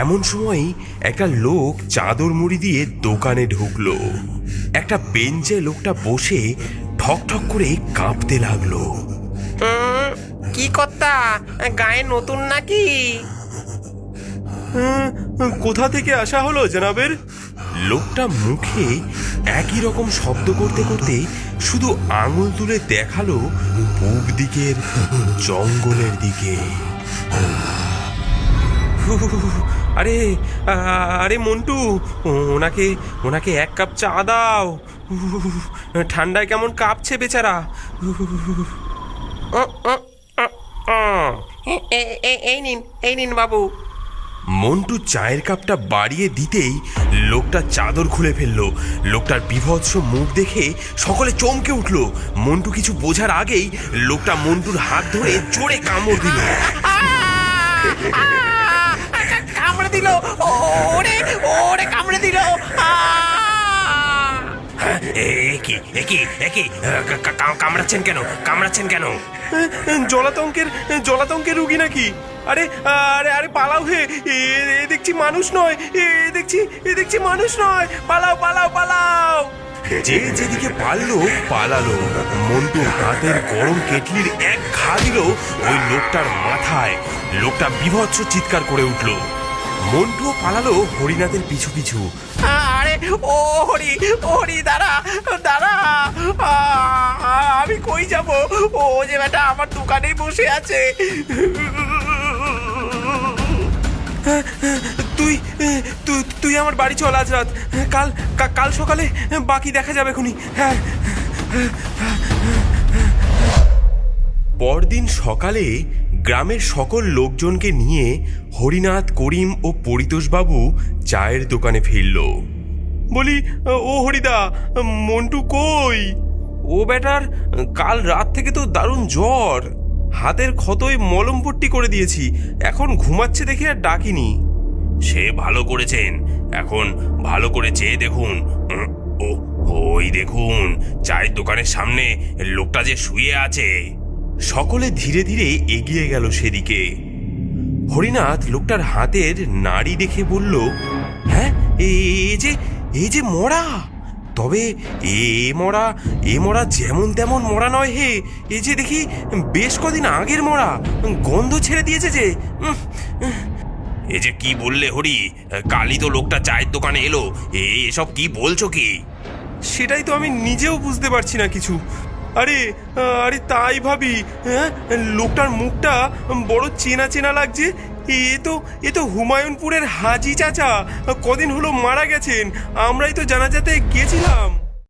এমন সময়ই একটা লোক চাদর মুড়ি দিয়ে দোকানে ঢুকলো। একটা বেঞ্চে লোকটা বসে ঠক ঠক করে কাঁপতে লাগলো। কি কর্তা, গায়ে নতুন নাকি? কোথা থেকে আসা হলো জনাবের? লোকটা মুখে একই রকম শব্দ করতে করতে শুধু আঙুল তুলে দেখালো পূব দিকের জঙ্গলের দিকে। আরে আরে মন্টু, ওনাকে ওনাকে এক কাপ চা দাও। ঠান্ডায় কেমন কাঁপছে বেচারা। এই নিন বাবু। মন্টু চায়ের কাপটা বাড়িয়ে দিতেই লোকটা চাদর খুলে ফেললো। লোকটার বিভৎস মুখ দেখে সকলে চমকে উঠল। মন্টু কিছু বোঝার আগেই লোকটা মন্টুর হাত ধরে জোরে কামড় দিল। কামড়ে দিল, ওরে ওরে কামড়ে দিল। কামড়াচ্ছেন কেন? কামড়াচ্ছেন কেন? জলাতঙ্কের রুগী নাকি? আরে আরে আরে পালাও হে, এ দেখছি মানুষ নয়, এ দেখছি মানুষ নয়। পালাও পালাও পালাও। যে যেদিকে পালালো। মন্টু হাতের গরম কেটলির এক ঘা দিল ওই লোকটার মাথায়। লোকটা বিভৎস চিৎকার করে উঠল। মন্টুও পালালো হরিনাথের পিছু পিছু। আরে ও হরি দাঁড়া দাঁড়া, আমি কই যাব? ও যে বেটা আমার দোকানেই বসে আছে। তুই আমার বাড়ি চল আজ রাত। কাল সকালে বাকি দেখা যাবে খুনি। হ্যাঁ। পরদিন সকালে গ্রামের সকল লোকজনকে নিয়ে হরিনাথ, করিম ও পরিতোষবাবু চায়ের দোকানে ফিরল। বলি, ও হরিদা, মন্টু কই? ও বেটার কাল রাত থেকে তো দারুণ জ্বর। হাতের ক্ষতই মলম পট্টি করে দিয়েছি, এখন ঘুমাচ্ছে দেখে আর ডাকিনি। সে ভালো করেছেন, এখন ভালো করে চেয়ে দেখুন। ওই দেখুন চায়ের দোকানের সামনে লোকটা যে শুয়ে আছে। সকলে ধীরে ধীরে এগিয়ে গেল সেদিকে। হরিনাথ লোকটার হাতের নাড়ি দেখে বলল, হ্যাঁ, এই যে মরা। তবে এ মরা যেমন তেমন মরা নয় হে। এই যে দেখি বেশ কদিন আগের মরা, গন্ধ ছেড়ে দিয়েছে যে। এ যে কি বললে হরি? কালই তো লোকটা চায়ের দোকানে এলো। এসব কি বলছো কি? সেটাই তো আমি নিজেও বুঝতে পারছি না কিছু। আরে আরে তাই ভাবি, হ্যাঁ, লোকটার মুখটা বড় চেনা চেনা লাগছে। এ তো হুমায়ুনপুরের হাজি চাচা, কদিন হলো মারা গেছেন। আমরাই তো জানাজাতে গেছিলাম।